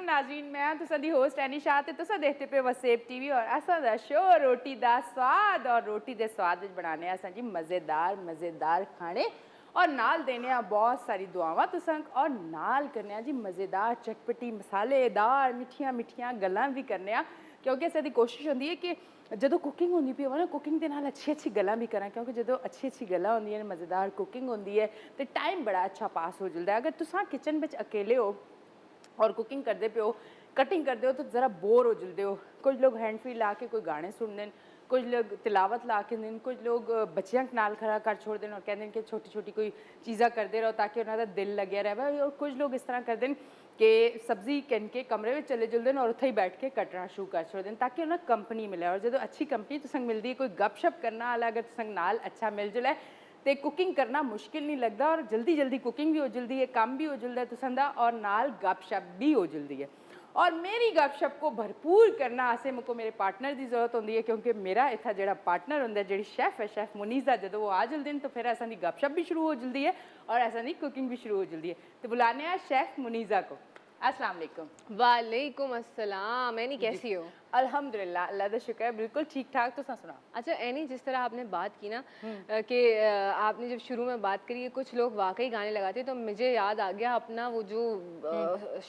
नाज़रीन, मैं तुसां the host any Shah ते तुसां देखते पे वसेब टीवी और असां दा शो रोटी दा स्वाद और रोटी दे स्वाद विच बनाने असां जी मज़ेदार खाने और नाल देने बहुत सारी दुआवां तुसां और नाल करने जी मज़ेदार चटपटी मसालेदार मिठियां गल्लां भी करने क्योंकि असां दी कोशिश होंदी है कि जो कुकिंग होंदी पई होवे ना कुकिंग के नाल अच्छी गल्लां भी करा क्योंकि जो अच्छी गल्लां होंदियां ने मज़ेदार कुकिंग होंदी है तो टाइम बड़ा अच्छा पास हो जल्दा है। अगर तुसां किचन में अकेले हो और कुकिंग करते पे हो कटिंग करते हो तो ज़रा बोर हो जल्दे हो। कुछ लोग हैंड फ्री ला के कोई गाने सुनते हैं, कुछ लोग तिलावत ला के दें, कुछ लोग बच्चियां नाल खड़ा कर छोड़ दें और कहते हैं कि छोटी छोटी कोई चीज़ा करते रहो ताकि उन्होंने दिल लगे रहे। और कुछ लोग इस तरह करते हैं कि सब्जी कन के कमरे में चले जुलते हैं और उत्थे ही बैठ के कटना शुरू कर छोड़ ताकि उन्हें कंपनी मिले। और जो अच्छी कंपनी तो संग मिलती है कोई गपशप करना वाला अगर संग नाल अच्छा मिल जुले तो कुकिंग करना मुश्किल नहीं लगता और जल्दी कुकिंग भी हो जल्दी है, काम भी हो जल्दा है तुसंदा और नाल गपशप भी हो जल्दी है। और मेरी गपशप को भरपूर करना आसे मुझको मेरे पार्टनर की जरूरत होती है क्योंकि मेरा इतना जो पार्टनर होंगे जी शेफ है शेफ मुनीज़ा जो वो आ जल्दी हैं तो फिर ऐसा नहीं गपशप भी शुरू हो जल्दी है और ऐसा नहीं कुकिंग भी शुरू हो जल्दी है। तो बुलाने शेफ मुनीज़ा को। अस्सलाम वालेकुम। वालेकुम अस्सलाम। एनी कैसी हो? अल्हम्दुलिल्लाह, अल्लाह का शुक्र है, बिल्कुल ठीक ठाक। तो सुना। अच्छा एनी, जिस तरह आपने बात की ना कि आपने जब शुरू में बात करी कुछ लोग वाकई गाने लगाते तो मुझे याद आ गया अपना वो जो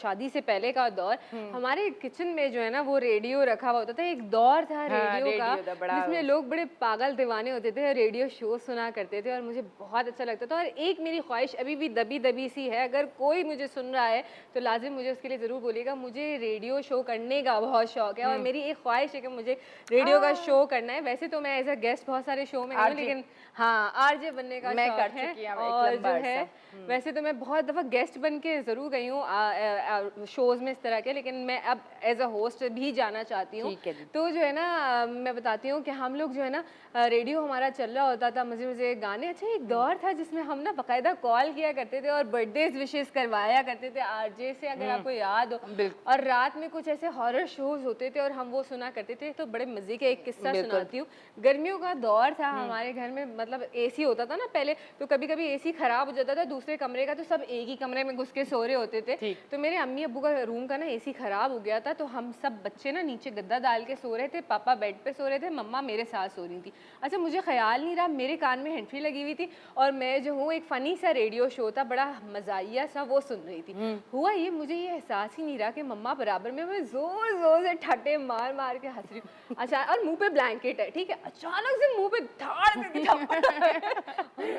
शादी से पहले का दौर। हमारे किचन में जो है ना वो रेडियो रखा हुआ होता था। एक दौर था रेडियो का जिसमें लोग बड़े पागल दीवाने होते थे, रेडियो शो सुना करते थे और मुझे बहुत अच्छा लगता था। और एक मेरी ख्वाहिश अभी भी दबी सी है, अगर कोई मुझे सुन रहा है तो लाजिम मुझे उसके लिए ज़रूर बोलिएगा। मुझे रेडियो शो करने का बहुत शौक है और मेरी एक ख्वाहिश है कि मुझे रेडियो का शो करना है। वैसे तो मैं एज अ गेस्ट बहुत सारे शो में हूँ लेकिन हाँ आरजे बनने का शौक है। और जो है वैसे तो मैं बहुत दफ़ा गेस्ट बन के ज़रूर गई हूँ शोज़ में इस तरह के, लेकिन मैं अब एज अ होस्ट भी जाना चाहती हूँ। तो जो है ना मैं बताती हूँ कि हम लोग जो है ना रेडियो हमारा चल रहा होता था, मज़े गाने। अच्छा एक दौर था जिसमें हम ना बाकायदा कॉल किया करते थे और बर्थडेज विशेज़ करवाया करते थे आरजे से, अगर आपको याद हो। और रात में कुछ ऐसे हॉरर शोज होते थे और हम वो सुना करते थे। तो बड़े मजे के एक किस्सा सुनाती हूँ। गर्मियों का दौर था हमारे घर में, मतलब एसी होता था ना पहले, तो कभी कभी एसी खराब हो जाता था दूसरे कमरे का, तो सब एक ही कमरे में घुस के सो रहे होते थे। तो मेरे अम्मी अब्बू का रूम का ना एसी खराब हो गया था, तो हम सब बच्चे ना नीचे गद्दा डाल के सो रहे थे, पापा बेड पे सो रहे थे, मम्मा मेरे साथ सो रही थी। अच्छा मुझे ख्याल नहीं रहा, मेरे कान में हैंडफ्री लगी हुई थी और मैं जो हूँ एक फनी सा रेडियो शो था बड़ा मजाइया सा वो सुन रही थी। हुआ ये मुझे ये एहसास ही नहीं रहा कि मम्मा बराबर में, मैं जोर से ठट्टे मार के हंस रही हूँ। अच्छा और मुंह पे ब्लैंकेट है, ठीक है, अचानक से मुंह पे धाड़ करके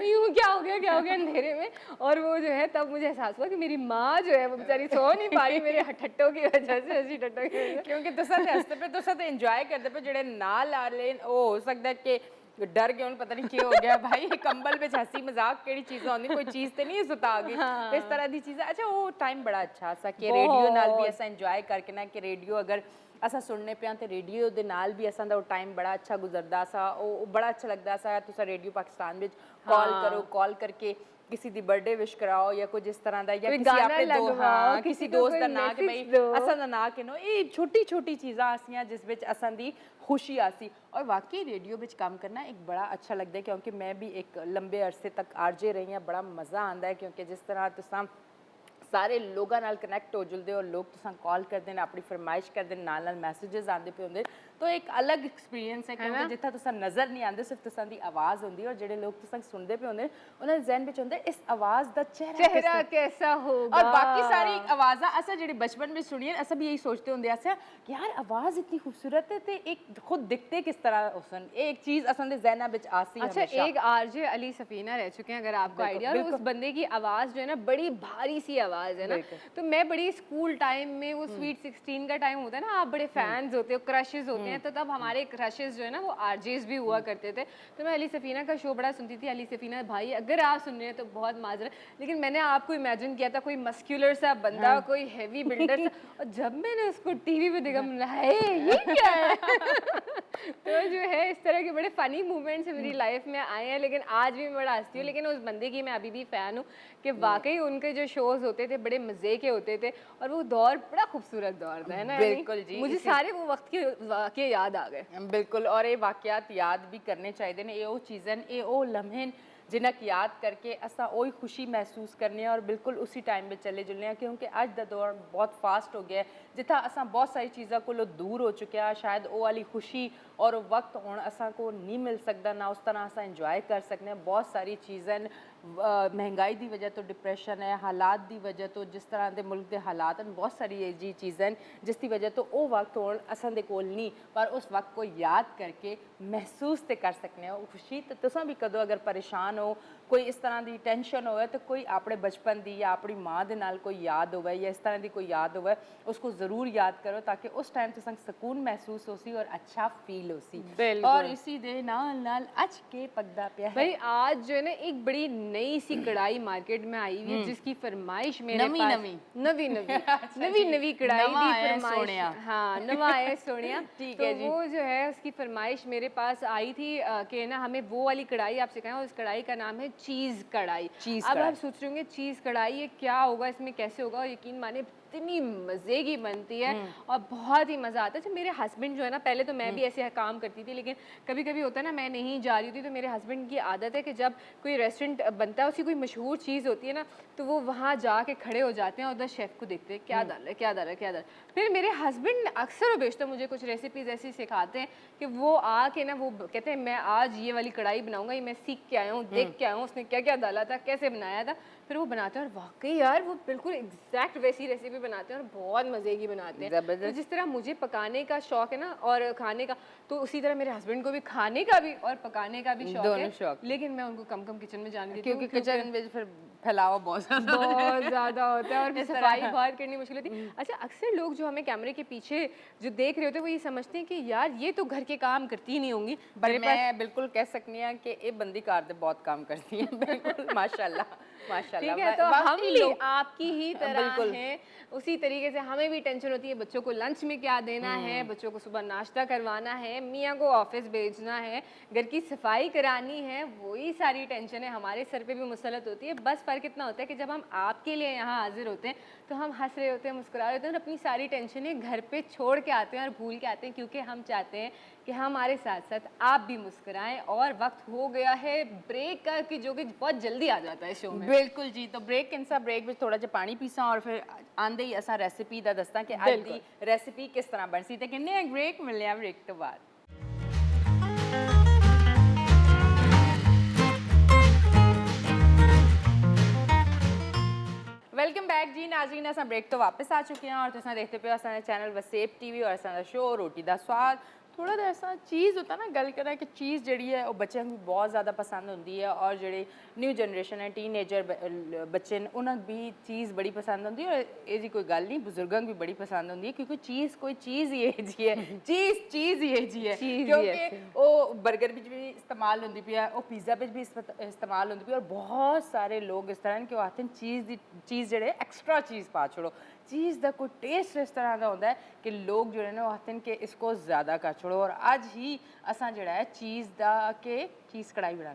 यूं क्या हो गया अंधेरे में। और वो जो है तब मुझे एहसास हुआ कि मेरी माँ जो है वो बेचारी सो नहीं पा रही मेरे ठट्टों की वजह से, हंसी ठट्टों की वजह से। क्योंकि तुसा हंसते पे तुसा एंजॉय करते पे जेडे नाल आ ले हो सकता है कि डर गए पता नहीं क्या हो गया भाई कंबल में हंसी मजाक केड़ी चीज़ होंदी, कोई चीज़ तो नहीं सुता आ गई। हाँ। इस तरह की चीज़। अच्छा वो टाइम बड़ा अच्छा सा कि रेडियो नाल भी ऐसा एंजॉय करके ना कि रेडियो अगर असा सुनने पे तो रेडियो दे नाल भी असा वो टाइम बड़ा अच्छा गुजरदा सा, वो बड़ा अच्छा लगता सा। तुसा रेडियो पाकिस्तान में कॉल करो, कॉल करके किसी दी बर्थडे विश कराओ या कुछ इस तरह का, या किसी दोस्त का ना कि भाई असा दा ना कि नो, ये छोटी चीज़ां आसियां जिस विच असां दी खुशी आसी। और वाकई रेडियो विच काम करना एक बड़ा अच्छा लगता है क्योंकि मैं भी एक लंबे अरसे तक आरजे रही हूँ। बड़ा मज़ा आता है क्योंकि जिस तरह तुसां सारे लोगों नाल कनैक्ट हो जुलते और लोग तुसां कॉल करते हैं, अपनी फरमाइश करते हैं, नाल मैसेजेस आते पे होंगे, तो एक अलग एक्सपीरियंस है क्योंकि जितना तुसां नज़र नहीं आते सिर्फ तुसां दी आवाज़ होंदी और जेडे लोग तुसां सुनते पे होंगे उन्हें जहन में होंगे इस आवाज़ दा चेहरा कैसा होगा। और बाकी सारी आवाज़ां असा जेडे बचपन में सुनिए असा भी यही सोचते होंगे ऐसा कि यार आवाज़ इतनी खूबसूरत है तो एक खुद दिखते किस तरह हुसन, एक चीज़ असन दे जहना विच आसी। अच्छा एक आरजे अली सफीना रह चुके हैं अगर आपको आइडिया, उस बंदे की आवाज़ जो है ना बड़ी भारी सी आवाज़ है ना। तो मैं बड़ी स्कूल टाइम में वो स्वीट 16 का टाइम होता है ना, आप बड़े फैंस होते हो, क्रशेस होते हैं, तो तब हमारे क्रशेस जो है ना वो आरजेस भी हुआ करते थे। तो मैं अली सफीना का शो बड़ा सुनती थी। अली सफीना भाई अगर आप सुन रहे हैं तो बहुत माजरा, लेकिन मैंने आपको इमेजिन किया था कोई मस्क्यूलर सा बंदा, कोई हैवी बिल्डर सा, और जब मैंने उसको टीवी पे देखा है ये क्या है तो जो है इस तरह के बड़े फनी मूवमेंट्स मेरी लाइफ में आए हैं, लेकिन आज भी मैं बड़ा हंसती हूँ। लेकिन उस बंदे की मैं अभी भी फ़ैन हूँ कि वाकई उनके जो शोज़ होते थे बड़े मज़े के होते थे और वो दौर बड़ा खूबसूरत दौर था, है ना। बिल्कुल जी, मुझे सारे वो वक्त के वाक़े याद आ गए। बिल्कुल, और ये वाक़यात याद भी करने चाहिए ने, ये वो चीज़ें ये वो लम्हे जिन्हें याद करके असा वही खुशी महसूस करने और बिल्कुल उसी टाइम में चले जुलने हैं, क्योंकि अज का दौर बहुत फास्ट हो गया है, जिथा असा बहुत सारी चीज़ों को दूर हो चुके हैं, शायद वो वाली खुशी और वक्त हुण असा को नहीं मिल सकता, ना उस तरह असा इंजॉय कर सकते हैं। बहुत सारी चीज़ें महंगाई की वजह तो डिप्रैशन है, हालात की वजह तो जिस तरह के मुल्क के हालात हैं, बहुत सारी ये जी चीज़ें जिसकी वजह तो वो वक्त हुण असां दे कोल नहीं, पर उस वक्त को याद करके महसूस तो कर सकते हैं वो खुशी। तो तुसां भी कदों अगर परेशान हो, कोई इस तरह की टेंशन हो, तो कोई अपने बचपन की या अपनी माँ के नाल कोई याद हो या इस तरह की कोई याद हो, उसको ज़रूर याद करो ताकि उस टाइम तुसां सुकून महसूस हो सी और अच्छा फील हो सी। और इसी दे नाल नाल अज के पकदा पिया है भाई, आज जो है ना एक बड़ी नई सी कढ़ाई मार्केट में आई हुई है जिसकी फरमाइश मेरे नवी पास नवी नवी नवी कढ़ाई नवा दी आया फरमाइश। सोनिया। हाँ, नवा है सोनिया। ठीक तो है जी। वो जो है उसकी फरमाइश मेरे पास आई थी कि ना हमें वो वाली कढ़ाई आपसे कहें, उस कढ़ाई का नाम है चीज़ कढ़ाई। अब आप सोच रहे होंगे चीज़ कढ़ाई ये क्या होगा, इसमें कैसे होगा, और यकीन माने इतनी मज़े की बनती है और बहुत ही मज़ा आता है। जब मेरे हस्बैंड जो है ना, पहले तो मैं भी ऐसे काम करती थी, लेकिन कभी कभी होता है ना मैं नहीं जा रही थी, तो मेरे हस्बैंड की आदत है कि जब कोई रेस्टोरेंट बनता है, उसकी कोई मशहूर चीज़ होती है ना, तो वो वहाँ जाके खड़े हो जाते हैं और उधर शेफ़ को देखते हैं क्या डाल है क्या डाल है क्या डाल। फिर मेरे हस्बैंड अक्सर और बेशतर मुझे कुछ रेसिपीज़ ऐसी सिखाते हैं कि वो आके ना वो कहते हैं मैं आज ये वाली कढ़ाई बनाऊंगा, ये मैं सीख के आया हूँ, देख के आया हूँ उसने क्या क्या डाला था, कैसे बनाया था। फिर वो बनाते हैं और वाकई यार वो बिल्कुल एग्जैक्ट वैसी रेसिपी बनाते हैं और बहुत मज़े की बनाते हैं। तो जिस तरह मुझे पकाने का शौक है ना और खाने का, तो उसी तरह मेरे हस्बैंड को भी खाने का भी और पकाने का भी शौक है। लेकिन मैं उनको कम कम किचन में जाने देती हूँ, क्योंकि किचन में फिर फैलावा बहुत ज़्यादा होता है और फिर सफाई बहुत करनी मुश्किल होती है। अच्छा, अक्सर लोग जो हमें कैमरे के पीछे जो देख रहे होते हैं वो ये समझते हैं कि यार ये तो घर के काम करती ही नहीं होंगी, पर मैं बिल्कुल कह सकती हूँ कि ये बंदी कार दे बहुत काम करती है बिल्कुल माशाल्लाह माशाल्लाह। ठीक है, तो हम भी आपकी ही तरह हैं, उसी तरीके से हमें भी टेंशन होती है बच्चों को लंच में क्या देना है, बच्चों को सुबह नाश्ता करवाना है, मियाँ को ऑफिस भेजना है, घर की सफाई करानी है, वही सारी टेंशन है हमारे सर पे भी मुसलत होती है। बस फ़र्क इतना होता है कि जब हम आपके लिए यहाँ हाजिर होते हैं तो हम हंस रहे होते हैं, मुस्कुरा रहे होते हैं और अपनी सारी टेंशनें घर पे छोड़ के आते हैं और भूल के आते हैं, क्योंकि हम चाहते हैं कि हमारे साथ साथ आप भी मुस्कुराएं। और वक्त हो गया है ब्रेक का, कि जो कि बहुत जल्दी आ जाता है शो में। बिल्कुल जी, तो ब्रेक इंसा ब्रेक में थोड़ा जा पानी पीसा और फिर आंदे ही असा रेसिपी दा दसता कि आज दी रेसिपी किस तरह बन सी। ते किन्ने ब्रेक मिलने ब्रेक तो बाद। वेलकम बैक जी नाज़रीन, असां ब्रेक तो वापस आ चुके हैं और तुसां देखते पे असां चैनल वसेप टीवी और असां शो रोटी दा स्वाद। थोड़ा जिहा ऐसा चीज़ होता ना, गल करा कि चीज़ जड़ी है वो बच्चों को बहुत ज़्यादा पसंद होती है और जेह्ड़े न्यू जनरेशन है टीनेजर बच्चे न उन्हें भी चीज़ बड़ी पसंद होती है। और ये कोई गल नहीं, बुजुर्गों भी बड़ी पसंद होती है, क्योंकि चीज़ कोई चीज़ ही है जी है चीज़ ही है जी है, क्योंकि वो बर्गर भी इस्तेमाल होती पी है, वो पिज़्ज़ा भी इस्तेमाल होती पी और बहुत सारे लोग इस तरह के आते हैं चीज़ जेह्ड़े एक्स्ट्रा चीज़ पा छोड़ो। चीज़ का कोई टेस्ट इस तरह का होता है कि लोग जो है ना वो आते हैं कि इसको ज़्यादा कर छोड़ो। और आज ही असा जड़ा है चीज़ दा के चीज़ कढ़ाई बना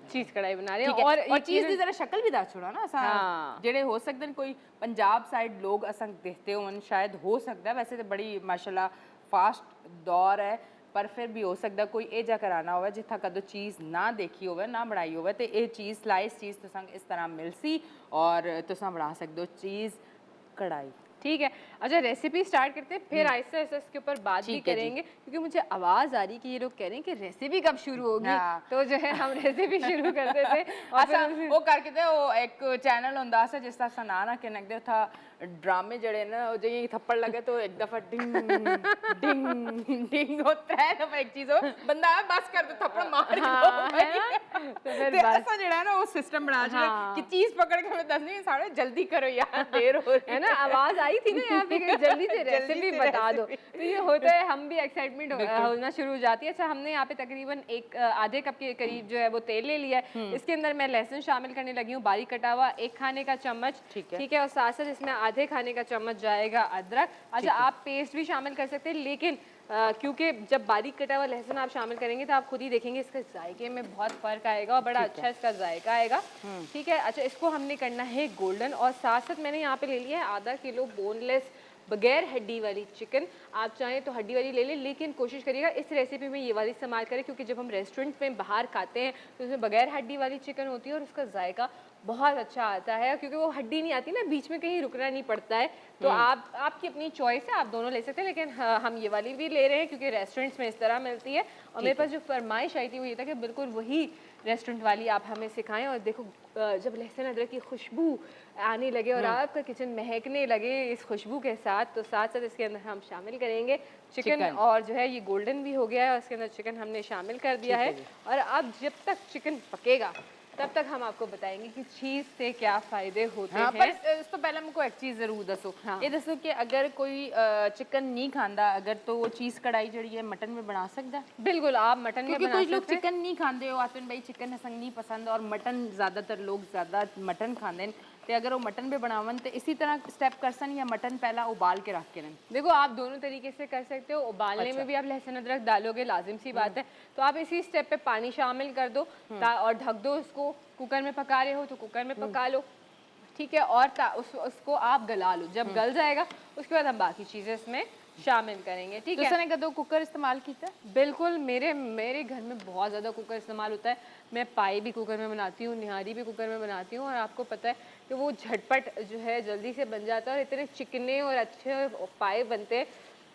रहे हैं और चीज़ की जरा शक्ल भी दस छोड़ो ना असा जेड़े हो सकते हैं। कोई पंजाब साइड लोग असा देखते हो शायद, हो सकता है, वैसे तो बड़ी माशाल्लाह फास्ट दौर है, पर फिर भी हो सकता कोई ये जा कराना हो जिथा कदों चीज़ ना देखी हो ना बनाई हो, तो ये चीज़ स्लाइस चीज़ तुसां इस तरह मिल सी और तुसां बना सकते हो चीज़ कढ़ाई। ठीक है, अच्छा रेसिपी स्टार्ट करते हैं, फिर आहिस्ता आहिस्ता इसके ऊपर बात भी करेंगे, क्योंकि मुझे आवाज़ आ रही कि ये लोग कह रहे हैं कि रेसिपी कब शुरू होगी। तो जो है हम रेसिपी शुरू करते थे और फिर वो करके थे वो एक चैनल होंदा सा जिस तरह ना ना कहने दे था ड्रामे जड़े ना जो ये थप्पड़ लगे तो एक दफा डिंग डिंग डिंग हो, त्रै दफा एक चीज हो बंदा बस कर दो थप्पड़ मार तो फिर ऐसा जड़ा है ना वो सिस्टम बना दिया कि चीज पकड़ के मैं दसनी सारे जल्दी करो यार, देर हो रही है ना। आवाज आई थी ना यहाँ पे कि जल्दी से रेसिपी बता दो, तो ये होता है हम भी एक्साइटमेंट होना शुरू हो जाती है। अच्छा, हमने यहाँ पे तकरीबन एक आधे कप के करीब जो है वो तेल ले लिया है, इसके अंदर मैं लहसुन शामिल करने लगी हूँ बारीक कटा हुआ, 1 खाने का चम्मच, ठीक है, और साथ साथ इसमें आधे खाने का चम्मच जाएगा अदरक। अच्छा, आप पेस्ट भी शामिल कर सकते हैं, लेकिन क्योंकि जब बारीक कटा हुआ लहसुन आप शामिल करेंगे तो आप खुद ही देखेंगे इसके जायके में बहुत फ़र्क आएगा और बड़ा अच्छा इसका जायका आएगा। ठीक है, अच्छा इसको हमने करना है गोल्डन, और साथ साथ मैंने यहाँ पे ले लिया है आधा किलो बोनलेस बगैर हड्डी वाली चिकन। आप चाहें तो हड्डी वाली ले लें, लेकिन कोशिश करिएगा इस रेसिपी में ये वाली इस्तेमाल करें, क्योंकि जब हम रेस्टोरेंट में बाहर खाते हैं तो उसमें बगैर हड्डी वाली चिकन होती है और उसका जायका बहुत अच्छा आता है, क्योंकि वो हड्डी नहीं आती ना, बीच में कहीं रुकना नहीं पड़ता है। तो आपकी अपनी चॉइस है, आप दोनों ले सकते हैं, लेकिन हम ये वाली भी ले रहे हैं क्योंकि रेस्टोरेंट्स में इस तरह मिलती है। और मेरे पास जो फरमाइश आई थी वो ये था कि बिल्कुल वही रेस्टोरेंट वाली आप हमें सिखाएं। और देखो जब लहसुन अदरक की खुशबू आने लगे और आपका किचन महकने लगे इस खुशबू के साथ, तो साथ साथ इसके अंदर हम शामिल करेंगे चिकन। और जो है ये गोल्डन भी हो गया है और इसके अंदर चिकन हमने शामिल कर दिया है। और अब जब तक चिकन पकेगा तब तक हम आपको बताएंगे कि चीज़ से क्या फ़ायदे होते हैं। पर इस तो पहले मुझको एक चीज़ ज़रूर दसो। ये दसो कि अगर कोई चिकन नहीं खाता अगर, तो वो चीज़ कढ़ाई जड़ी है मटन में बना सकता है? बिल्कुल, आप मटन में बना सकते हैं। क्योंकि कुछ लोग चिकन नहीं खाते हो आतन भाई, चिकन हसंग नहीं पसंद और मटन ज़्यादातर लोग ज़्यादा मटन खाते हैं, तो अगर वो मटन भी बनावन तो इसी तरह स्टेप कर सन या मटन पहला उबाल के रख के रन? देखो आप दोनों तरीके से कर सकते हो। उबालने में भी आप लहसुन अदरक डालोगे, लाजिम सी बात है, तो आप इसी स्टेप पे पानी शामिल कर दो और ढक दो उसको। कुकर में पका रहे हो तो कुकर में पका लो, ठीक है, और उसको आप गला लो। जब गल जाएगा उसके बाद हम बाकी चीज़ें इसमें शामिल करेंगे, ठीक है। तुमने कदों कुकर इस्तेमाल किया? बिल्कुल, मेरे घर में बहुत ज़्यादा कुकर इस्तेमाल होता है। मैं पाई भी कुकर में बनाती हूँ, निहारी भी कुकर में बनाती हूँ, और आपको पता है कि वो झटपट जो है जल्दी से बन जाता है और इतने चिकने और अच्छे पाए बनते हैं।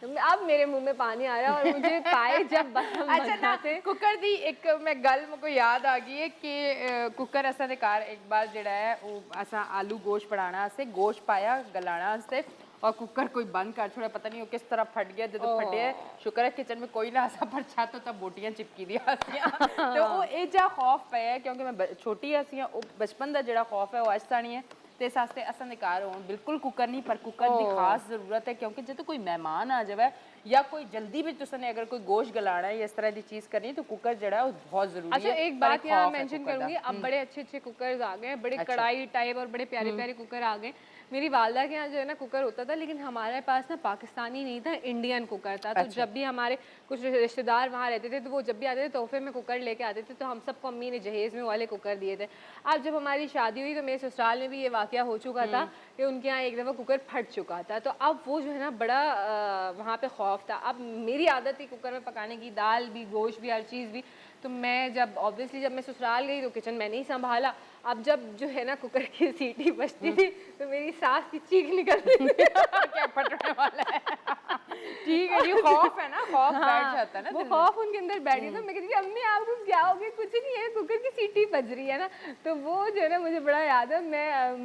अब मेरे मुंह में पानी आ रहा है और मुझे पाए जब अच्छा कुकर दी एक मैं गल मुझको याद आ गई है कि कुकर असा दे घर एक बार जड़ा है वो असा आलू गोश्त बनाना से गोश्त पाया गलाना से और कुकर कोई बंद कर छोड़ा, पता नहीं वो किस तरह फट गया। जो फटे शुक्र है किचन में कोई ना आसा पर छत तो तब बोटियां चिपकी दी हसियां तो वो ए जा खौफ पाया क्योंकि मैं छोटी हसियां बचपन का जड़ा खौफ है वो अज तानी है ते इस वास्ते असा दे घर हो बिल्कुल कुकर नहीं, पर कुकर की खास जरूरत है क्योंकि जो कोई मेहमान आ जाए या कोई जल्दी भी तुसने अगर कोई गोश्त गलाना है या इस तरह की चीज करनी है तो कुकर जड़ा है वो बहुत जरूरी है। अच्छा एक बात यहाँ मेंशन करूंगी, अब बड़े अच्छे अच्छे कुकर आ गए, बड़े कढ़ाई टाइप और बड़े प्यारे प्यारे कुकर आ गए। मेरी वालदा के यहाँ जो है ना कुकर होता था, लेकिन हमारे पास ना पाकिस्तानी नहीं था, इंडियन कुकर था। तो जब भी हमारे कुछ रिश्तेदार वहाँ रहते थे तो वो जब भी आते थे तोहफे में कुकर लेके आते थे, तो हम सबको अम्मी ने जहेज में वाले कुकर दिए थे। अब जब हमारी शादी हुई तो मेरे ससुराल में भी ये वाकया हो चुका था कि उनके यहाँ एक दफ़ा कुकर फट चुका था। तो अब वो जो है ना बड़ा वहाँ पे खौफ था। अब मेरी आदत थी कुकर में पकाने की, दाल भी गोश्त भी हर चीज़ भी। तो मैं जब ऑब्वियसली जब मैं ससुराल गई तो किचन मैंने ही संभाला। अब जब जो है ना कुकर की सीटी बजती थी तो मेरी सास की चीख निकलती थी क्या फटने वाला है। ठीक है, ये खौफ है ना, खौफ बैठ जाता है ना, वो खौफ उनके अंदर बैठ गया। तो मैं कहती थी अम्मी आपको क्या हो गया? कुछ नहीं है, कुकर की सीटी बज रही है ना। तो वो जो है ना मुझे बड़ा याद है, मैं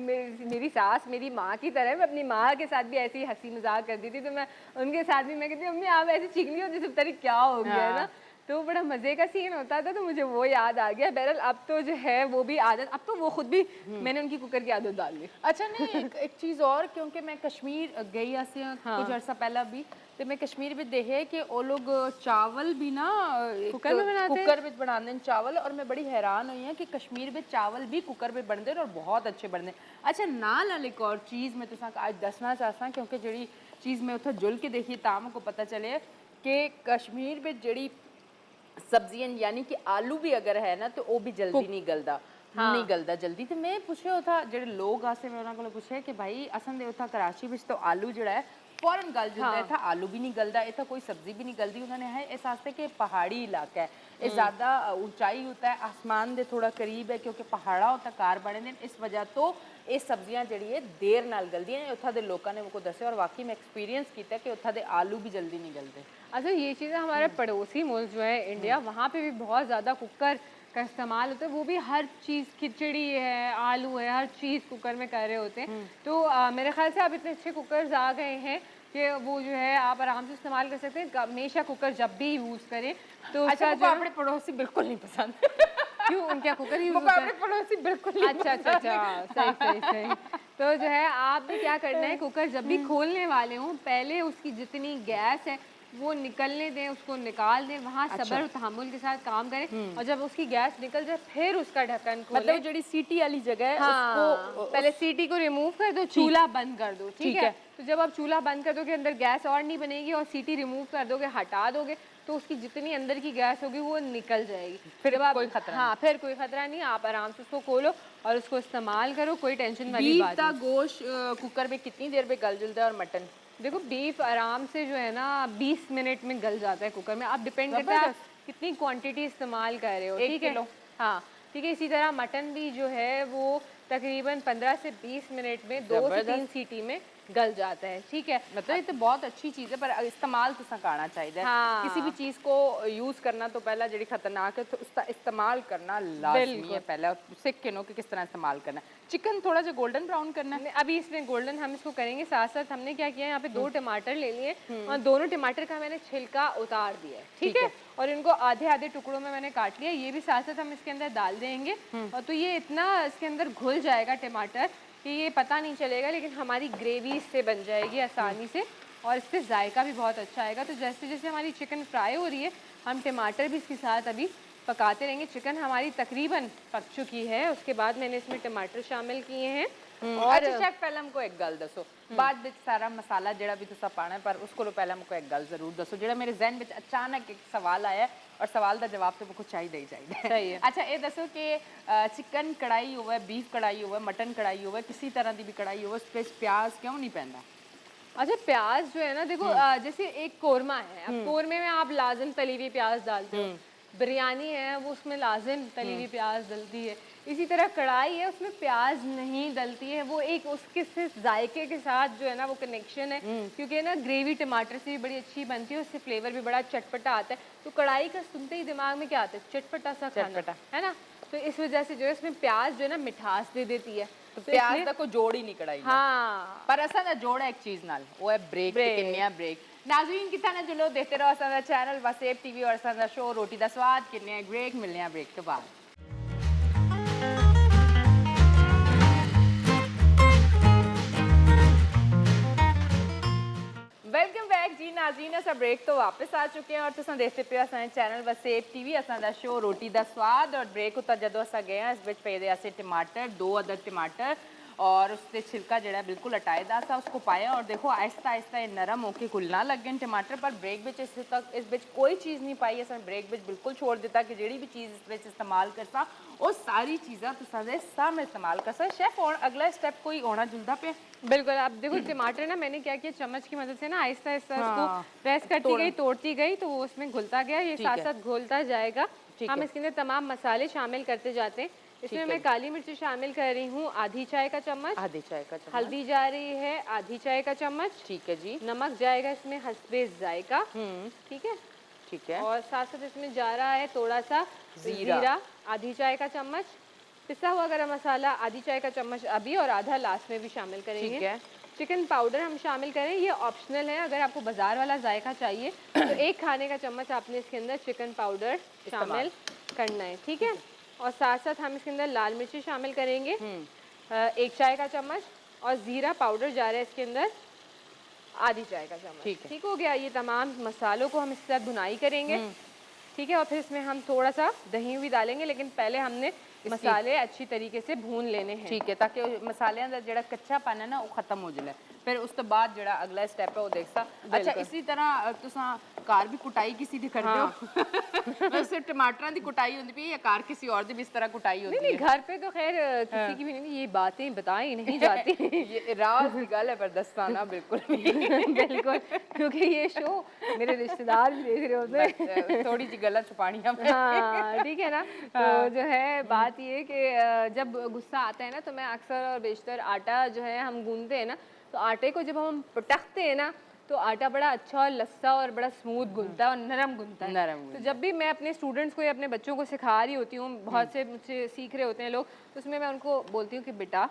मेरी सास मेरी माँ की तरह, मैं अपनी माँ के साथ भी ऐसे ही हंसी मजाक करती थी। तो मैं उनके साथ भी मैं कहती अम्मी आप ऐसे चीख नहीं होती, सब तरह क्या हो गया है ना। तो बड़ा मज़े का सीन होता था, तो मुझे वो याद आ गया। बहरहाल अब तो जो है वो भी आदत, अब तो वो खुद भी मैंने उनकी कुकर की आदत डाल ली। अच्छा नहीं एक चीज़ और, क्योंकि मैं कश्मीर गई ऐसे कुछ अर्सा पहला भी, तो मैं कश्मीर में देखे कि वो लोग चावल भी ना कुकर में बनाते हैं चावल, और मैं बड़ी हैरान हुई हूँ कि कश्मीर में चावल भी कुकर में बनते हैं और बहुत अच्छे बनते हैं। अच्छा नाल एक और चीज़ मैं तुसा आज दसना चाहता क्योंकि जी चीज़ मैं उतना जुल के देखी ताम को पता चले कि कश्मीर में जी सब्जियां यानी कि आलू भी अगर है ना तो वो भी जल्दी नहीं गलदा। नहीं गलदा जल्दी। तो मैं पूछे था जो लोग आसे मैं उन्होंने को पूछे कि भाई असन दे उथा कराची में तो आलू जड़ा है फौरन गल जाता है था, आलू भी नहीं गलदा, इतना कोई सब्जी भी नहीं गलदी। उन्होंने है इस वास्ते कि पहाड़ी इलाका है, ये ज़्यादा ऊंचाई होता है, आसमान दे थोड़ा करीब है क्योंकि पहाड़ा होता कार बने दिन, इस वजह तो ये सब्जियां जड़ी है देर नाल गलदी हैं। उत्था दे लोगों ने मुझको दसे और वाकई में एक्सपीरियंस किया कि उत्था दे आलू भी जल्दी नहीं गलते। अच्छा ये चीज़ें हमारे पड़ोसी मुल्क जो है इंडिया, वहाँ पे भी बहुत ज़्यादा कुकर का इस्तेमाल होता है। वो भी हर चीज़, खिचड़ी है, आलू है, हर चीज़ कुकर में कर रहे होते हैं। तो मेरे ख्याल से अब इतने अच्छे कुकर्स आ गए हैं कि वो जो है आप आराम से इस्तेमाल कर सकते हैं। हमेशा कुकर जब भी यूज़ करें तो अच्छा अपने पड़ोसी बिल्कुल नहीं पसंद क्यों? उनके कुकर यूज़ होता है? पड़ोसी बिल्कुल नहीं। अच्छा सही। तो जो है आपने क्या करना है, कुकर जब भी खोलने वाले हों पहले उसकी जितनी गैस है वो निकलने दें, उसको निकाल दें, वहाँ सब्र और तहम्मुल के साथ काम करें, और जब उसकी गैस निकल जाए फिर उसका ढक्कन खोलें। मतलब जो सीटी वाली जगह है हाँ, उसको पहले सीटी को रिमूव कर दो, चूल्हा बंद कर दो, ठीक है। तो जब आप चूल्हा बंद कर दोगे, अंदर गैस और नहीं बनेगी, और सीटी रिमूव कर दोगे, हटा दोगे, तो उसकी जितनी अंदर की गैस होगी वो निकल जाएगी। फिर जब आप कोई खतरा हाँ, फिर कोई खतरा नहीं, आप आराम से उसको खोलो और उसको इस्तेमाल करो, कोई टेंशन वाली बात नहीं। गोश्त कुकर में कितनी देर में गल जुलता है, और मटन? देखो बीफ आराम से जो है ना 20 मिनट में गल जाता है कुकर में। आप डिपेंड करता है आप कितनी क्वांटिटी इस्तेमाल कर रहे हो, ठीक है। हाँ ठीक है, इसी तरह मटन भी जो है वो तकरीबन 15 से 20 मिनट में 2 से 3 सीटी में गल जाता है, ठीक है। मतलब ये तो बहुत अच्छी चीज़ है, पर इस्तेमाल तो करना चाहिए। हाँ। किसी भी चीज़ को यूज़ करना तो पहला जड़ी खतरनाक है, तो उसका इस्तेमाल करना लाजमी है पहले, सीख के नो कि किस तरह इस्तेमाल करना है। चिकन थोड़ा सा गोल्डन ब्राउन करना है। अभी इसमें गोल्डन हम इसको करेंगे, साथ साथ हमने क्या किया है, यहाँ पे 2 टमाटर ले लिए और दोनों टमाटर का मैंने छिलका उतार दिया है, ठीक है। और इनको आधे आधे टुकड़ों में मैंने काट लिया, ये भी साथ साथ हम इसके अंदर डाल देंगे। और तो ये इतना इसके अंदर घुल जाएगा टमाटर कि ये पता नहीं चलेगा, लेकिन हमारी ग्रेवी इससे बन जाएगी आसानी से, और इससे जायका भी बहुत अच्छा आएगा। तो जैसे जैसे हमारी चिकन फ्राई हो रही है, हम टमाटर भी इसके साथ अभी पकाते रहेंगे। चिकन हमारी तकरीबन पक चुकी है, उसके बाद मैंने इसमें टमाटर शामिल किए हैं। और अच्छा शेफ, पहले हमको एक गल दसो, बाद में सारा मसाला जेड़ा भी तुसा पाना है, पर उसको पहले हमको एक गल जरूर दसो जेड़ा मेरे जहन में अचानक एक सवाल आया, और सवाल का जवाब तो मुझको चाहिए ही चाहिए। सही है। अच्छा ये दसो कि चिकन कढ़ाई होवे, बीफ कढ़ाई होवे, मटन कढ़ाई होवे, किसी तरह की भी कढ़ाई होवे, उस पे प्याज क्यों नहीं पैंदा? अच्छा प्याज जो है ना, देखो जैसे एक कोरमा है, अब कोरमे में आप लाजम तली हुई प्याज डालते हो, बिरयानी है वो उसमें लाजिम तली हुई प्याज डलती है, इसी तरह कढ़ाई है उसमें प्याज नहीं डलती है। वो एक उसके सिर्फ जायके के साथ जो है ना वो कनेक्शन है, क्योंकि ना ग्रेवी टमाटर से भी बड़ी अच्छी बनती है, उससे फ्लेवर भी बड़ा चटपटा आता है। तो कढ़ाई का सुनते ही दिमाग में क्या आता है, चटपटा सा खाना, है ना। तो इस वजह से जो है इसमें प्याज जो है ना मिठास दे देती है, तो प्याज का कोई जोड़ ही नहीं कढ़ाई। हाँ, पर असा ना जोड़ है एक चीज नाल, वो है ब्रेक। किन्निया ब्रेक नाज़रीन कितना ना जुलो देखते रहो असा चैनल वसेब टीवी और असा शो रोटी दा स्वाद। किन्ने ब्रेक मिलने हैं ब्रेक के बाद। वेलकम बैक जी नाज़रीन, असा ब्रेक तो वापस आ चुके हैं और तुम देखते पे असा चैनल वसेब टीवी असा शो रोटी दा स्वाद। और ब्रेक उतर जदों असा गए इस बिच पे असे टमाटर 2 अदद टमाटर और उससे छिलका जड़ा बिल्कुल हटाएदा सा उसको पाया, और देखो आहिस्ता आहिस्ता ये नरम होके घुलना लग गए टमाटर। पर ब्रेक बिच इस तक इस बिच कोई चीज़ नहीं पाई, असा ब्रेक बिच बिल्कुल छोड़ दिता कि जी भी चीज़ इस बिच इस्तेमाल करसा वो सारी चीज़ा तुसां सामने इस्तेमाल करसा। शेफ और अगला स्टेप कोई होना जुलदा पे? बिल्कुल। अब देखो टमाटर ना मैंने क्या किया, चम्मच की मदद से ना आहिस्ता आहिस्ता इसको प्रेस करती गई, तोड़ती गई, तो वो उसमें घुलता गया, ये साथ साथ घुलता जाएगा। हम इसके अंदर तमाम मसाले शामिल करते जाते हैं। इसमें मैं काली मिर्च शामिल कर रही हूँ आधी चाय का चम्मच, आधी चाय का चम्मच, हल्दी जा रही है आधी चाय का चम्मच, ठीक है जी, नमक जाएगा इसमें हस्बे जायका, ठीक है, ठीक है, और साथ साथ इसमें जा रहा है थोड़ा सा जीरा आधी चाय का चम्मच, पिसा हुआ गरम मसाला आधी चाय का चम्मच अभी, और आधा लास्ट में भी शामिल करेंगे। ठीक है। चिकन पाउडर हम शामिल करें, ये ऑप्शनल है, अगर आपको बाजार वाला जायका चाहिए तो 1 खाने का चम्मच आपने इसके अंदर चिकन पाउडर शामिल करना है, ठीक है। और साथ साथ हम इसके अंदर लाल मिर्ची शामिल करेंगे 1 चाय का चम्मच, और जीरा पाउडर जा रहा है इसके अंदर आधी चाय का चम्मच, ठीक हो गया। ये तमाम मसालों को हम इसके साथ भुनाई करेंगे, ठीक है। और फिर इसमें हम थोड़ा सा दही भी डालेंगे, लेकिन पहले हमने मसाले अच्छी तरीके से भून लेने हैं, ठीक है, ताकि मसालियां दा जेड़ा कच्चापन है ना वो खत्म हो जाए। फिर उस तो बाद जेड़ा अगला स्टेप है वो देखसा। अच्छा इसी तरह तुसा कार भी कुटाई किसी दी करते हो? वैसे टमाटरां दी कुटाई होंदी पई या कार किसी और दी भी इस तरह कुटाई होती है? नहीं घर पे तो खैर किसी की भी नहीं, ये बातें बताई नहीं जाती। ये राज की गल है, पर दस्ताना बिल्कुल बिल्कुल, क्योंकि ये शो मेरे रिश्तेदार भी देख रहे होते हैं, थोड़ी सी गलत छुपानी है। हाँ ठीक है ना। तो जो है बात ये कि जब गुस्सा आता है ना, तो मैं अक्सर और बेशतर आटा जो है हम गूंदते हैं ना, तो आटे को जब हम पटकते हैं ना तो आटा बड़ा अच्छा और लस्सा और बड़ा स्मूथ गुनता है और नरम गुनता है। तो जब भी मैं अपने स्टूडेंट्स को या अपने बच्चों को सिखा रही होती हूँ, बहुत से मुझसे सीख रहे होते हैं लोग, तो उसमें मैं उनको बोलती हूँ कि बेटा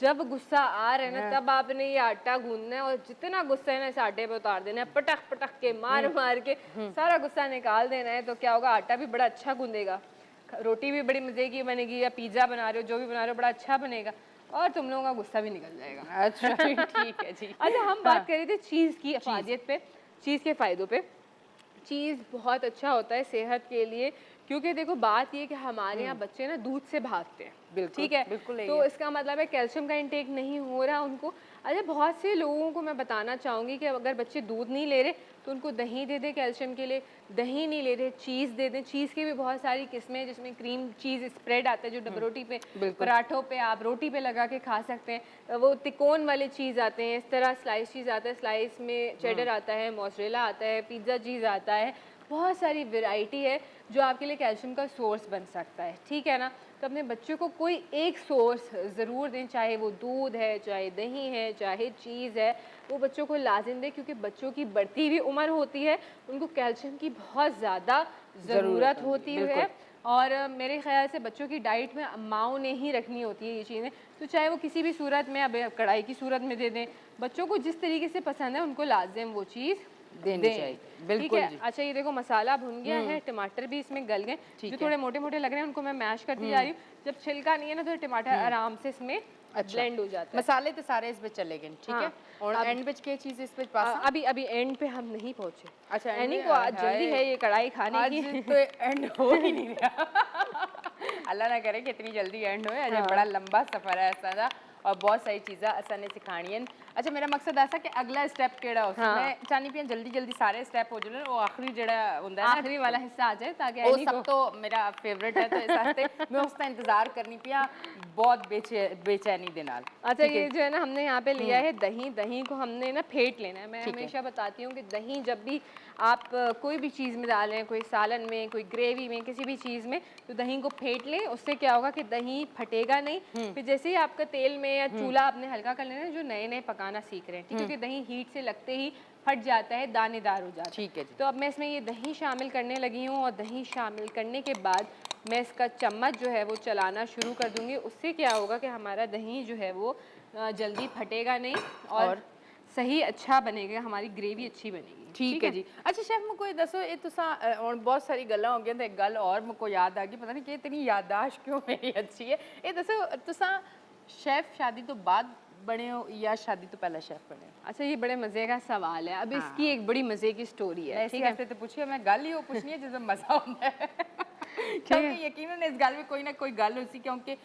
जब गुस्सा आ रहा है ना तब आपने ये आटा गूंदना है, और जितना गुस्सा है ना इस आटे पे उतार देना है, पटक पटक के मार मार के सारा गुस्सा निकाल देना है। तो क्या होगा, आटा भी बड़ा अच्छा गूंदेगा, रोटी भी बड़ी मजे की बनेगी, या पिज्जा बना रहे हो जो भी बना रहे हो बड़ा अच्छा बनेगा, और तुम लोगों का गुस्सा भी निकल जाएगा। अच्छा ठीक है जी। अच्छा हम बात कर रहे थे चीज़ की अफादियत पे, चीज़ के फ़ायदों पे। चीज़ बहुत अच्छा होता है सेहत के लिए, क्योंकि देखो बात ये कि हमारे यहाँ बच्चे ना दूध से भागते हैं, बिल्कुल, ठीक है, बिल्कुल यही तो है। इसका मतलब है कैल्शियम का इंटेक नहीं हो रहा उनको। अच्छा, बहुत से लोगों को मैं बताना चाहूँगी कि अगर बच्चे दूध नहीं ले रहे तो उनको दही दे दें कैल्शियम के लिए, दही नहीं ले रहे चीज़ दे दें। चीज़ की भी बहुत सारी किस्में हैं, जिसमें क्रीम चीज़ स्प्रेड आता है जो डब रोटी पे, बिल्कुल। पराठों पे, आप रोटी पे लगा के खा सकते हैं। वो तिकोन वाले चीज़ आते हैं, इस तरह स्लाइस चीज़ आता है, स्लाइस में चेडर आता है, मोज़रेला आता है, पिज़्ज़ा चीज़ आता है, बहुत सारी वैरायटी है जो आपके लिए कैल्शियम का सोर्स बन सकता है, ठीक है ना। तो अपने बच्चों को कोई एक सोर्स ज़रूर दें, चाहे वो दूध है, चाहे दही है, चाहे चीज़ है, वो बच्चों को लाजिम दें, क्योंकि बच्चों की बढ़ती हुई उम्र होती है, उनको कैल्शियम की बहुत ज़्यादा ज़रूरत होती है। और मेरे ख्याल से बच्चों की डाइट में माओ ने ही रखनी होती है ये चीज़ें, तो चाहे वो किसी भी सूरत में, अब कढ़ाई की सूरत में दे दें, बच्चों को जिस तरीके से पसंद है उनको लाजिम वो चीज़ देनी दें, चाहिए, ठीक बिल्कुल है। जी। अच्छा, ये देखो मसाला भुन गया है, टमाटर भी इसमें गल गए, जो थोड़े मोटे मोटे लग रहे हैं उनको मैं मैश करती जा रही हूँ। जब छिलका नहीं है ना तो टमाटर आराम से इसमें ब्लेंड हो जाता है। मसाले तो सारे इस पे चले गए, ठीक है। और अब एंड पे क्या चीज़ इस पे पासा? अभी अभी एंड पे हम नहीं पहुंचे। अच्छा, एंड एनी में को आज जल्दी हाय, है ये कढ़ाई खाने आज की। तो एंड हो ही नहीं रहा। अल्लाह ना करे कि इतनी जल्दी एंड होए, अजे बड़ा लंबा सफर है असां और बहुत सारी चीज़ें असां ने सिखानी हैं। अच्छा, मेरा मकसद ऐसा कि अगला स्टेप केड़ा हो, मैं चाहनी पियां जल्दी जल्दी सारे स्टेप हो जाने, वो आखिरी जेड़ा हुंदा है ना, आखिरी वाला हिस्सा आ जाए ताकि वो एनी सब को तो मेरा फेवरेट है, तो इस वास्ते मैं उसका इंतजार करनी पिया बहुत बेचैनी दे नाल। अच्छा, ये जो है ना हमने यहाँ पे लिया है दही। दही को हमने ना फेंट लेना है। मैं ठीक है। हमेशा बताती हूँ कि दही जब भी आप कोई भी चीज़ में डालें, कोई सालन में, कोई ग्रेवी में, किसी भी चीज़ में, तो दही को फेंट लें। उससे क्या होगा कि दही फटेगा नहीं। फिर जैसे ही आपका तेल में या चूल्हा आपने हल्का कर लेना, जो नए नए पकाना सीख रहे हैं, ठीक है, क्योंकि दही हीट से लगते ही फट जाता है, दानेदार हो जाता है। ठीक है जी। तो अब मैं इसमें ये दही शामिल करने लगी हूँ, और दही शामिल करने के बाद मैं इसका चम्मच जो है वो चलाना शुरू कर दूंगी। उससे क्या होगा कि हमारा दही जो है वो जल्दी फटेगा नहीं और सही अच्छा बनेगा, हमारी ग्रेवी अच्छी बनेगी। ठीक है जी। अच्छा शेफ, मैं कोई दसो, ये तुसा और बहुत सारी गल्लां हो गई, तो एक गल और मुझको याद आ गई, पता नहीं कि इतनी याददाश्त क्यों मेरी अच्छी है। ये दसो, तुसा शेफ शादी तो बाद बने हो या शादी तो पहले शेफ बने हो? अच्छा, ये बड़े मज़े का सवाल है। अब इसकी एक बड़ी मज़े की स्टोरी है, ठीक है। तो पूछिए, मैं गल ही वो पूछनी है जिसमें मजा होता है। क्योंकि यकीनन इस गल में कोई ना कोई गल होती, क्योंकि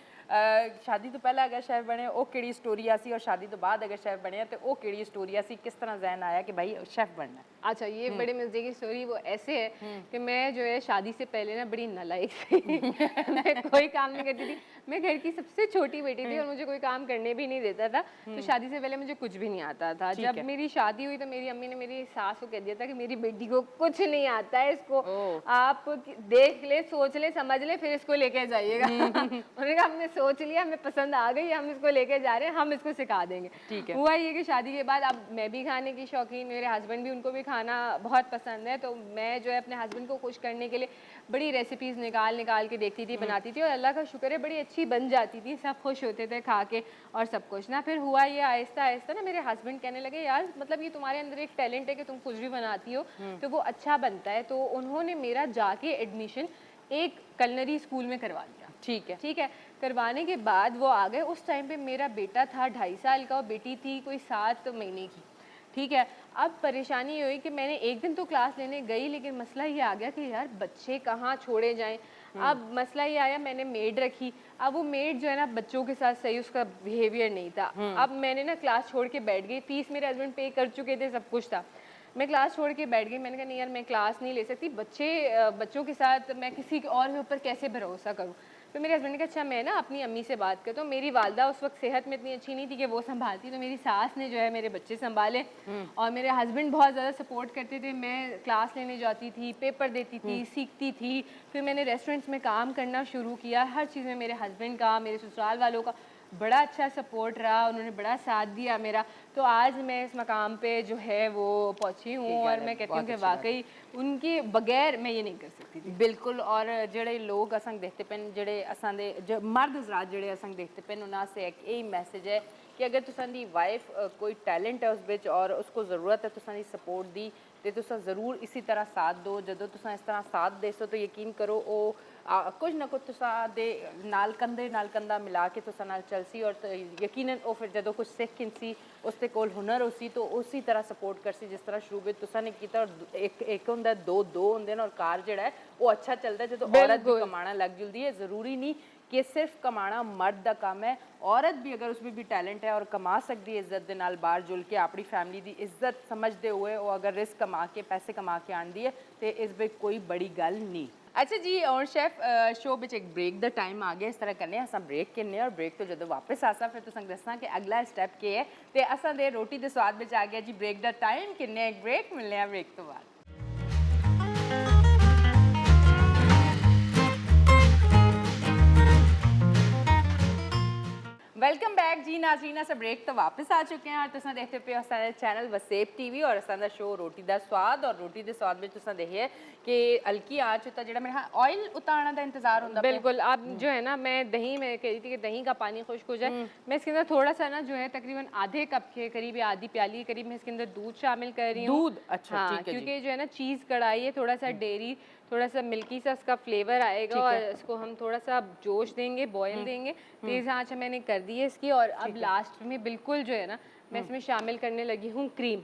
शादी तो पहले अगर शेफ बने वो केड़ी स्टोरी आसी, और शादी तो बाद अगर शेफ बने तो वो केड़ी स्टोरी आसी, किस तरह जहन आया कि भाई शेफ बनना है? अच्छा, ये बड़े मज़े की स्टोरी वो ऐसे है कि मैं जो है शादी से पहले ना बड़ी नालायक थी। मैं कोई काम नहीं करती थी। मैं घर की सबसे छोटी बेटी थी और मुझे कोई काम करने भी नहीं देता था। तो शादी से पहले मुझे कुछ भी नहीं आता था। जब मेरी शादी हुई तो मेरी अम्मी ने मेरी सास को कह दिया था कि मेरी बेटी को कुछ नहीं आता है, इसको आप देख ले, सोच ले, समझ ले, फिर इसको लेके जाइएगा। उन्होंने कहा हमने सोच लिया, हमें पसंद आ गई, हम इसको लेके जा रहे हैं, हम इसको सिखा देंगे। ठीक है। हुआ ये कि शादी के बाद अब मैं भी खाने की शौकीन, मेरे हस्बैंड भी, उनको भी खाना बहुत पसंद है। तो मैं जो है अपने हस्बैंड को खुश करने के लिए बड़ी रेसिपीज़ निकाल निकाल के देखती थी, बनाती थी, और अल्लाह का शुक्र है बड़ी अच्छी बन जाती थी, सब खुश होते थे खा के और सब कुछ ना। फिर हुआ ये आहिस्ता आहिस्ता ना, मेरे हस्बैंड कहने लगे यार मतलब ये तुम्हारे अंदर एक टैलेंट है कि तुम कुछ भी बनाती हो तो वो अच्छा बनता है। तो उन्होंने मेरा जाके एडमिशन एक कलनरी स्कूल में करवा दिया। ठीक है, करवाने के बाद वो आ गए। उस टाइम पे मेरा बेटा था 2.5 साल का और बेटी थी कोई 7 महीने की। ठीक है, अब परेशानी ये हुई कि मैंने एक दिन तो क्लास लेने गई, लेकिन मसला ये आ गया कि यार बच्चे कहाँ छोड़े जाएं। अब मसला ये आया, मैंने मेड रखी। अब वो मेड जो है ना बच्चों के साथ सही उसका बिहेवियर नहीं था। अब मैंने ना क्लास छोड़ के बैठ गई, फीस मेरे हस्बैंड पे कर चुके थे, सब कुछ था। मैं क्लास छोड़ के बैठ गई। मैंने कहा नहीं यार, मैं क्लास नहीं ले सकती, बच्चों के साथ मैं किसी और के ऊपर कैसे भरोसा करूँ। तो मेरे हस्बैंड ने कहा अच्छा मैं ना अपनी अम्मी से बात करता हूँ। मेरी वालदा उस वक्त सेहत में इतनी अच्छी नहीं थी कि वो संभालती, तो मेरी सास ने जो है मेरे बच्चे संभाले। और मेरे हस्बैंड बहुत ज़्यादा सपोर्ट करते थे। मैं क्लास लेने जाती थी, पेपर देती थी, सीखती थी। फिर मैंने रेस्टोरेंट्स में काम करना शुरू किया। हर चीज़ में मेरे हस्बैंड का, मेरे ससुराल वालों का बड़ा अच्छा सपोर्ट रहा, उन्होंने बड़ा साथ दिया मेरा। तो आज मैं इस मकाम पे जो है वो पहुंची हूँ, और मैं कहती हूँ कि वाकई उनके बगैर मैं ये नहीं कर सकती थी। बिल्कुल। और जेडे लोग असंग देखते पेन, जेडे असां दे जो मर्द हजरात जेडे असंग देखते पेन, उन्हां से एक यही मैसेज है कि अगर तुसां दी वाइफ कोई टैलेंट है उस बिच और उसको ज़रूरत है तुसां दी सपोर्ट दी ते तुसां ज़रूर इसी तरह साथ दो। जदों तुसां इस तरह साथ देसो तो यकीन करो वो कुछ ना कुछ तुसां दे नाल कंधा मिला के तुसां नाल चलसी और यकीनन वो फिर जदों कुछ सीख किनसी उसदे कोल हुनर होसी तो उसी तरह सपोर्ट करसी जिस तरह शुरू में तुसां ने कीता। और एक हुंदा दो हुंदे न और कार जिहड़ा है वो अच्छा चलदा है जदों औरत भी कमाना लग जुलदी है। ज़रूरी नहीं कि सिर्फ कमाना मर्द का काम है, औरत भी अगर उसमें भी टैलेंट है और कमा सकती है इज्जत के नाल बाहर जुल के अपनी फैमिली की इज्जत समझते हुए वो अगर रिस्क कमा के पैसे कमा के आंदी है तो इस में कोई बड़ी गल नहीं। अच्छा जी और शेफ शो में एक ब्रेक द टाइम आ गया। इस तरह करने अस ब्रेक किन्ने और ब्रेक तो जो वापस आसा फिर तुसें दसना कि अगला स्टैप के है तो असा दे रोटी के स्वाद में आ गया जी ब्रेक द टाइम किन्ने एक ब्रेक मिलने ब्रेक तो बाद। वेलकम बैक जी नाज़रीन अस ब्रेक तो वापस आ चुके हैं और तुसा देखते पे सारे चैनल वसेब टीवी और असा शो रोटी दा स्वाद। और रोटी दे स्वाद में तुसा देखिए कि हल्की आंच उता जेड़ा मेरा ऑयल उतारना का इंतजार होता बिल्कुल। अब जो है ना मैं कह रही थी कि दही का पानी खुश्क हो जाए, मैं इसके अंदर थोड़ा सा ना जो है तकरीबन आधे कप के करीब या आधी प्याली के करीब मैं इसके अंदर दूध शामिल कर रही हूँ। दूध अच्छा हाँ, ठीक है क्योंकि जो है ना चीज़ कढ़ाई है, थोड़ा सा डेयरी, थोड़ा सा मिल्की सा इसका फ्लेवर आएगा और इसको हम थोड़ा सा जोश देंगे, बॉयल देंगे। तेज़ आंच मैंने कर दी है इसकी। और अब लास्ट में बिल्कुल जो है ना मैं इसमें शामिल करने लगी हूँ क्रीम।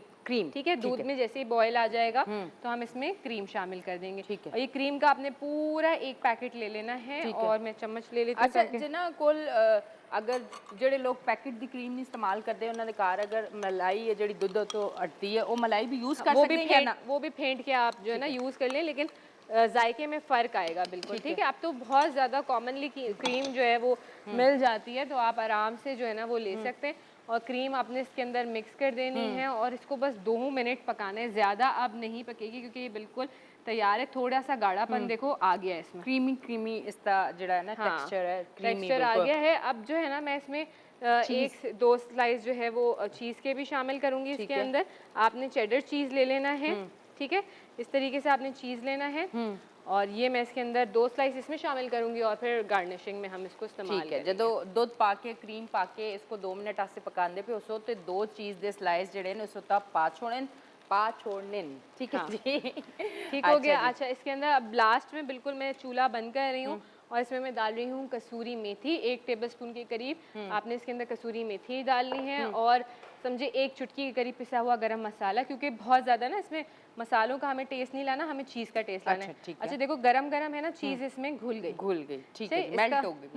ठीक है, दूध में जैसे ही बॉयल आ जाएगा तो हम इसमें क्रीम शामिल कर देंगे। और ये क्रीम का आपने पूरा एक पैकेट ले लेना है और मैं चम्मच ले लेती हूँ। अच्छा जिन्ना कोल अगर जेडे लोग पैकेट दी क्रीम नहीं इस्तेमाल करते उन्होंने दे घर अगर मलाई है जेडी दूध तो अटती है वो मलाई भी यूज कर सकते हैं ना? वो भी फेंट के आप जो है ना यूज कर लें, लेकिन जायके में फ़र्क आएगा बिल्कुल। ठीक है, अब तो बहुत ज़्यादा कॉमनली क्रीम जो है वो मिल जाती है तो आप आराम से जो है ना वो ले सकते हैं। और क्रीम आपने इसके अंदर मिक्स कर देनी है और इसको बस 2 मिनट पकाना है, ज़्यादा अब नहीं पकेगी क्योंकि ये बिल्कुल तैयार है। थोड़ा सा गाढ़ापन देखो आ गया है इसमें, क्रीमी इसका जड़ा है ना टेक्सचर है, टेक्सचर आ गया है। अब जो है ना मैं इसमें एक से 2 स्लाइस जो है वो चीज़ के भी शामिल करूँगी इसके अंदर। आपने चेडर चीज़ ले लेना है, ठीक है, इस तरीके से आपने चीज़ लेना है और ये मैं इसके अंदर 2 स्लाइस इसमें शामिल करूंगी और फिर गार्निशिंग में हम इसको इस्तेमाल करेंगे। ठीक है, जदों दूध पाके क्रीम पाके इसको 2 मिनट आस्ते पकांदे पे उसो ते 2 चीज़ दे स्लाइस जड़े ने उसो तब पा छोड़ने। ठीक है जी ठीक हो गया। अच्छा इसके अंदर अब लास्ट में बिल्कुल मैं चूल्हा बंद कर रही हूँ और इसमें मैं डाल रही हूँ कसूरी मेथी 1 टेबलस्पून के करीब। आपने इसके अंदर कसूरी मेथी डालनी है और समझे 1 चुटकी के करीब पिसा हुआ गरम मसाला, क्योंकि बहुत ज़्यादा ना इसमें मसालों का हमें टेस्ट नहीं लाना, हमें चीज़ का टेस्ट लाना है। अच्छा देखो गरम गरम है ना, चीज़ इसमें घुल गई। ठीक है,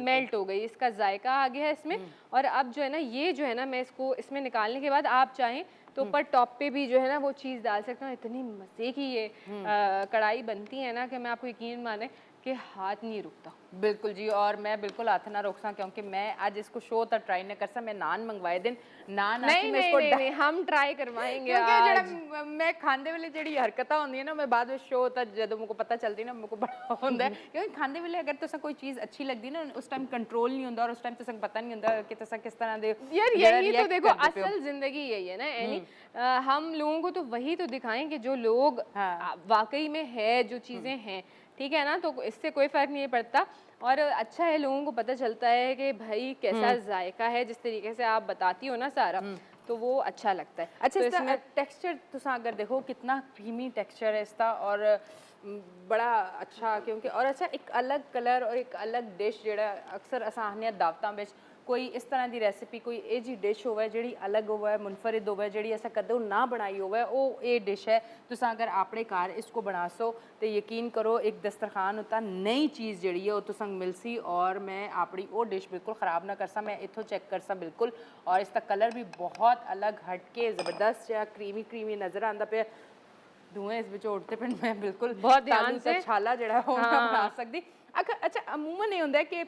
मेल्ट हो गई, इसका जायका आ गया है इसमें। और अब जो है ना ये जो है ना मैं इसको इसमें निकालने के बाद आप चाहें तो ऊपर टॉप पे भी जो है ना वो चीज़ डाल सकते हो। इतनी मज़े की ये कढ़ाई बनती है ना कि मैं आपको यकीन माने कि हाथ नहीं रुकता। बिल्कुल जी, और मैं बिल्कुल हाथ ना रोक सा क्योंकि मैं आज इसको शो तक ट्राई नहीं कर सा। मैं नान मंगवाए दिन नान नहीं, हम ट्राई करवाएंगे आज। मैं खांदे वाले जेडी हरकतां होंदी है ना मैं बाद में शो तक जब मुझको पता चलती ना मुझको बड़ा होंदा है क्योंकि खांदे वाले अगर तुसा कोई चीज़ अच्छी लगदी ना उस टाइम कंट्रोल नहीं होंदा और उस टाइम तुसा पता नहीं होंदा कि तुसा किस तरह दे यार यही तो देखो असल जिंदगी यही है ना एनी। हम लोगों को तो वही तो दिखाएं कि जो लोग वाकई में है, जो चीज़ें हैं, ठीक है ना, तो इससे कोई फर्क नहीं पड़ता। और अच्छा है लोगों को पता चलता है कि भाई कैसा जायका है, जिस तरीके से आप बताती हो ना सारा तो वो अच्छा लगता है। अच्छा तो इसका टेक्सचर तुसा अगर देखो कितना क्रीमी टेक्सचर है इसका और बड़ा अच्छा क्योंकि और अच्छा एक अलग कलर और एक अलग डिश जेड़ा अक्सर अस आखने दावतां विच कोई इस तरह की रेसिपी कोई ये जी डिश होवे जी अलग होवे मुनफरिद होवे जी अस कदों ना बनाई होवे वो ये डिश है। तुसा अगर अपने घर इसको बना सो तो यकीन करो एक दस्तरखान उतना नई चीज़ जी है वो तुसा मिलसी। और मैं अपनी वो डिश बिल्कुल ख़राब ना कर सा, मैं इतों चेक कर सा बिल्कुल। और इसका कलर भी बहुत अलग हटके ज़बरदस्त या क्रीमी नज़र आता पे धुएं इस विच उड़ते पे मैं बिल्कुल बहुत ध्यान से छाला जड़ा हो बना सकती। अच्छा अमूमन ये होंदा है कि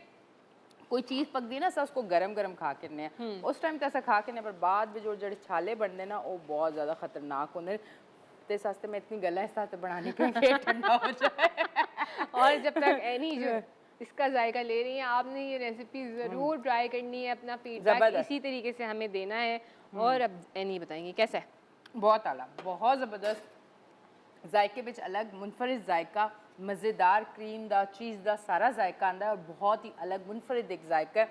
कोई चीज़ पकदी ना उसको गरम गरम खा के उस टाइम तो ऐसा खा के पर बाद में जो जड़े छाले बनते ना वो बहुत ज़्यादा खतरनाक होंगे। तो इस वास्ते मैं इतनी गला इस वास्ते बनाने के ठंडा हो जाए। और जब तक एनी जो इसका जायका ले रही है आपने ये रेसिपी ज़रूर ट्राई करनी है, अपना फीडबैक इसी तरीके से हमें देना है। और अब एनी बताएंगे कैसा है। बहुत आला, बहुत ज़बरदस्त जायके विच अलग मुनफरिद जायका, मज़ेदार क्रीम दा चीज़ दा सारा जायका आंदा है और बहुत ही अलग मुनफरिद एक जायका है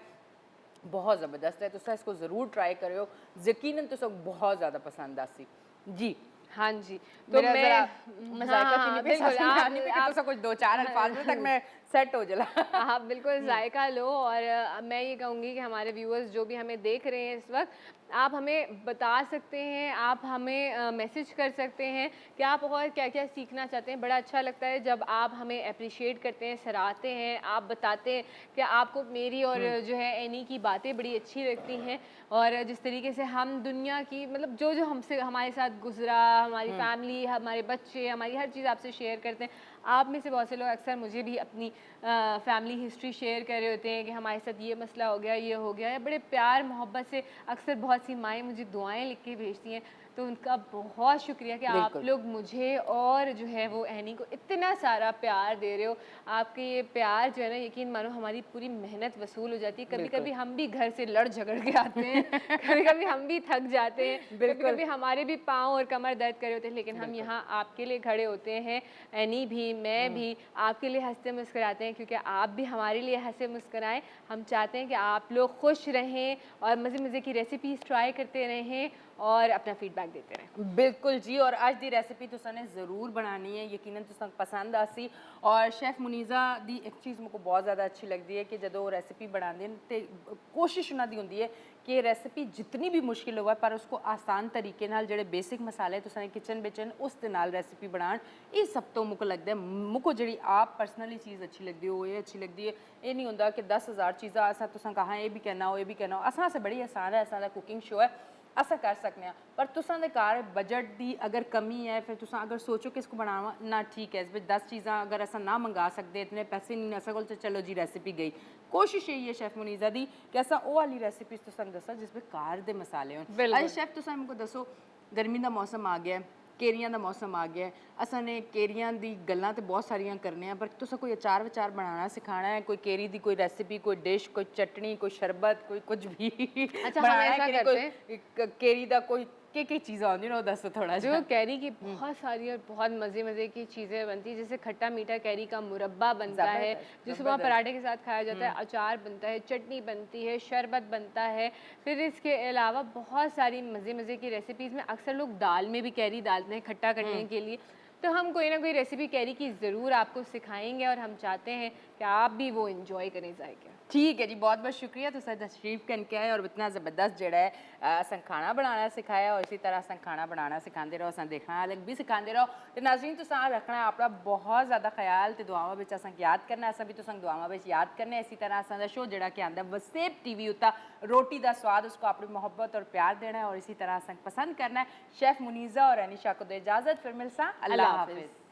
बहुत ज़बरदस्त है, तुसा इसको ज़रूर ट्राई करियो, यकीनन तुसा बहुत ज़्यादा पसंद आसी जी। हाँ जी, तो मेरा ज़रा मैं मज़ाइका हाँ, पीने पे बिल्कुल समझ आनी पे कि आप तुसा कुछ 2-4 अल्फाज में तक मैं सेट हो जला। आप बिल्कुल जायका लो और मैं ये कहूँगी कि हमारे व्यूअर्स जो भी हमें देख रहे हैं इस वक्त, आप हमें बता सकते हैं, आप हमें मैसेज कर सकते हैं कि आप और क्या क्या सीखना चाहते हैं। बड़ा अच्छा लगता है जब आप हमें अप्रिशिएट करते हैं, सराहते हैं, आप बताते हैं कि आपको मेरी और जो है एनी की बातें बड़ी अच्छी लगती हैं और जिस तरीके से हम दुनिया की मतलब जो जो हमसे हमारे साथ गुजरा, हमारी फैमिली, हमारे बच्चे, हमारी हर चीज़ आपसे शेयर करते हैं। आप में से बहुत से लोग अक्सर मुझे भी अपनी फैमिली हिस्ट्री शेयर कर रहे होते हैं कि हमारे साथ ये मसला हो गया, ये हो गया है। बड़े प्यार मोहब्बत से अक्सर बहुत सी माएँ मुझे दुआएं लिख के भेजती हैं, तो उनका बहुत शुक्रिया कि आप लोग मुझे और जो है वो एनी को इतना सारा प्यार दे रहे हो। आपके ये प्यार जो है ना, यकीन मानो हमारी पूरी मेहनत वसूल हो जाती है। कभी-कभी हम भी घर से लड़ झगड़ के आते हैं, कभी-कभी हम भी थक जाते हैं, कभी-कभी हमारे भी पाँव और कमर दर्द करे होते हैं, लेकिन हम यहाँ आपके लिए खड़े होते हैं। एनी भी, मैं भी आपके लिए हँसते मुस्कुराते हैं क्योंकि आप भी हमारे लिए हँसे मुस्कुराएं। हम चाहते हैं कि आप लोग खुश रहें और मज़े-मज़े की रेसिपीज़ ट्राई करते रहें और अपना फीडबैक देते रहें। बिल्कुल जी, और अज दी रेसिपी तुसा ने ज़रूर बनानी है, यकीनन तुसा पसंद आसी। और शेफ मुनीज़ा दी एक चीज़ मुझको बहुत ज़्यादा अच्छी लगती है कि जदों रेसिपी बनाते हैं तो कोशिश उन्होंने होंगी है कि रेसिपी जितनी भी मुश्किल हो पर उसको आसान तरीके नाल जेडे बेसिक मसाले तुसा ने किचन बिच उस दे नाल रेसिपी बनान, ये सब तो मुझको लगता है मुझको जी आप पर्सनली चीज़ अच्छी लगती है वो ये अच्छी लगती है। ये नहीं होंगे कि 10,000 चीज़ा असा तुसा कहा ये भी कहना हो ये भी कहना हो, असा बड़ी आसान है, असा कुकिंग शो है, असा कर सकते हैं। पर तुसा दे घर बजट दी अगर कमी है, फिर तुसा अगर सोचो कि इसको बनावा ना ठीक है, इस 10 चीज़ा अगर असा ना मंगा सकते, इतने पैसे नहीं असा कोल, तो चलो जी रेसिपी गई। कोशिश यही है शेफ मुनीज़ा दी कि असा वो वाली रेसिपी तुसा दसा जिसमें घर दे मसाले हों। अरे शेफ तुसा मुझको दसो, गर्मी का मौसम आ गया है, केरियां का मौसम आ गया है, असा ने केरियां दी गल्लां तो बहुत सारियां करने हैं, पर तुसा कोई अचार वचार बनाना सिखाना है, कोई केरी दी कोई रेसिपी, कोई डिश, कोई चटनी, कोई शरबत, कोई कुछ भी अच्छा, हम बनाना है ऐसा कि करते कोई केरी दा कोई के चीज़ा होंदी ना, दसो थोड़ा जो कैरी की बहुत सारी और बहुत मज़े की चीज़ें बनती हैं, जैसे खट्टा मीठा कैरी का मुरब्बा बनता है जो सुबह पराठे के साथ खाया जाता है, अचार बनता है, चटनी बनती है, शरबत बनता है। फिर इसके अलावा बहुत सारी मज़े की रेसिपीज़ में अक्सर लोग दाल में भी कैरी डालते हैं खट्टा करने के लिए। तो हम कोई ना कोई रेसिपी कैरी की ज़रूर आपको सिखाएंगे और हम चाहते हैं कि आप भी वो इंजॉय करें जाएगा। ठीक है जी, बहुत बहुत शुक्रिया तुसा तशरीफ करके आए और इतना ज़बरदस्त जड़ा है असन खाना बनाना सिखाया और इसी तरह असन खाना बनाना सिखाते रहो, असन देखना अलग भी सिखाते रहो। तो नाज़रीन तुसा रखना है अपना बहुत ज़्यादा ख्याल, तो दुआवां विच असन याद करना, असा भी तुसा दुआवां विच याद करना। इसी तरह असन दा शो जड़ा कि आंदा वसेब टीवी उत्ता रोटी दा स्वाद, उसको अपनी मोहब्बत और प्यार देना है और इसी तरह असन पसंद करना है। शेफ मुनीज़ा और अनीशा को दे इजाज़त, फिर मिलसा, अल्लाह हाफिज़।